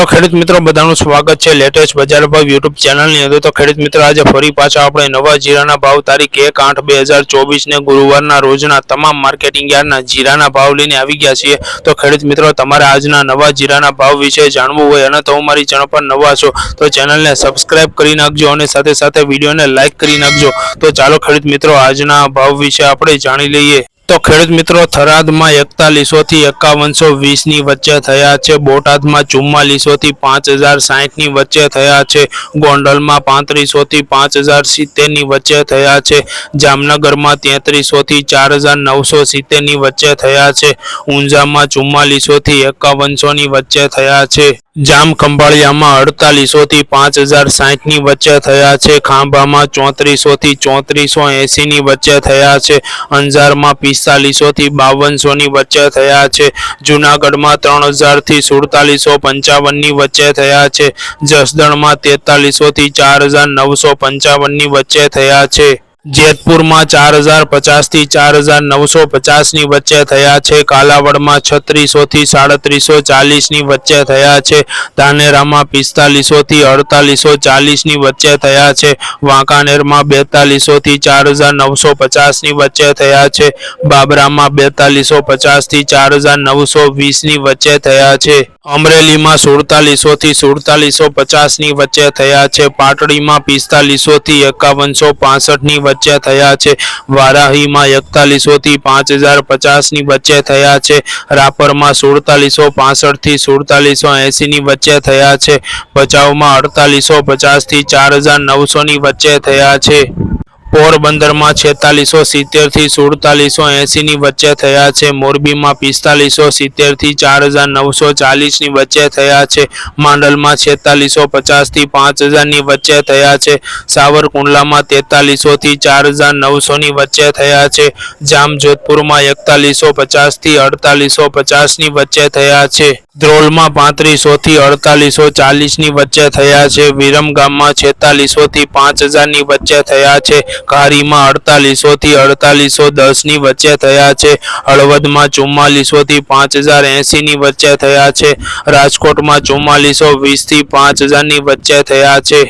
તો ખેડૂત મિત્રો બધાનું સ્વાગત છે લેટેસ્ટ બજાર ભાવ YouTube ચેનલની અંદર। તો ખેડૂત મિત્રો આજે ફરી પાછા આપણે નવા જીરાના ભાવ તારીખ 1/8/2024 ને ગુરુવારના રોજના તમામ માર્કેટિંગ યાર્ડના જીરાના ભાવ લઈને આવી ગયા છીએ। તો ખેડૂત મિત્રો તમારે આજના નવા જીરાના ભાવ વિશે જાણવું હોય અને તો મારી ચેનલ પર નવા છો તો ચેનલને સબસ્ક્રાઇબ કરી નાખજો અને સાથે સાથે વિડીયોને લાઈક કરી નાખજો। તો ચાલો ખેડૂત મિત્રો આજના ભાવ વિશે આપણે જાણી લઈએ। तो खेडूत मित्रों थराद में 4100 थी 5120 नी वच्चे थया छे। बोटाद में 4400 थी 5060 नी वच्चे थया छे। गोंडल में 3500 थी 5070 नी वच्चे थया छे। जामनगर में 3300 थी 4970 नी वच्चे थया छे। ऊंझा में 4400 थी 5100 नी वच्चे थया छे। जाम खंभाळिया में 4800 थी 5060 नी वच्चे थया छे। खांभा में 3400 थी 3480 नी वच्चे थया छे। अंजार में 4500 थी 5200 नी वच्चे थया छे। जूनागढ़ में 3000 थी 4755 नी वच्चे थया छे। जसदण में 4300 थी 4955 नी वच्चे थया छे। जेतपुर में 4050 थी 4950 नी वच्चे थया छे। कालावड़ में 3600 थी 3740 नी वच्चे थया छे। धानेरा में 4500 थी 4840 नी वच्चे थया छे। वांकानेर में 4200 थी 4950 नी वच्चे थया छे। बाबरा में 4250 थी 4920 नी वच्चे थया छे। अमरेली में 4700 थी 4750 नी वच्चे थया छे। पाटड़ी में 4500 थी 5165 नी वच्चे थया छे। वाराही में 4100 थी 5050 नी वच्चे थया छे। रापर में 4765 थी 4780 नी वच्चे थया छे। भचाउ में 4850 थी 4900 नी वच्चे थया छे। पोरबंदर में 4670 थी 4780 नी वच्चे थया छे। मोरबी में 4570 थी 4940 नी वच्चे थया छे। मांडल में 4650 थी 5000 नी वच्चे थया छे। सावरकुंडला में 4300 थी 4900 नी वच्चे थया छे। जामजोधपुर में 4150 थी 4850 नी वच्चे थया छे। द्रोल में 3500 थी 4840 नी वच्चे थया छे। विरमगाम में 4600 थी 5000 नी वच्चे थया छे। कारी में 4800 थी 4810 नी वच्चे थया छे। हळवद में 4400 थी 5080 नी वच्चे थया छे। राजकोट में 4420 थी 5000 नी वच्चे थया छे।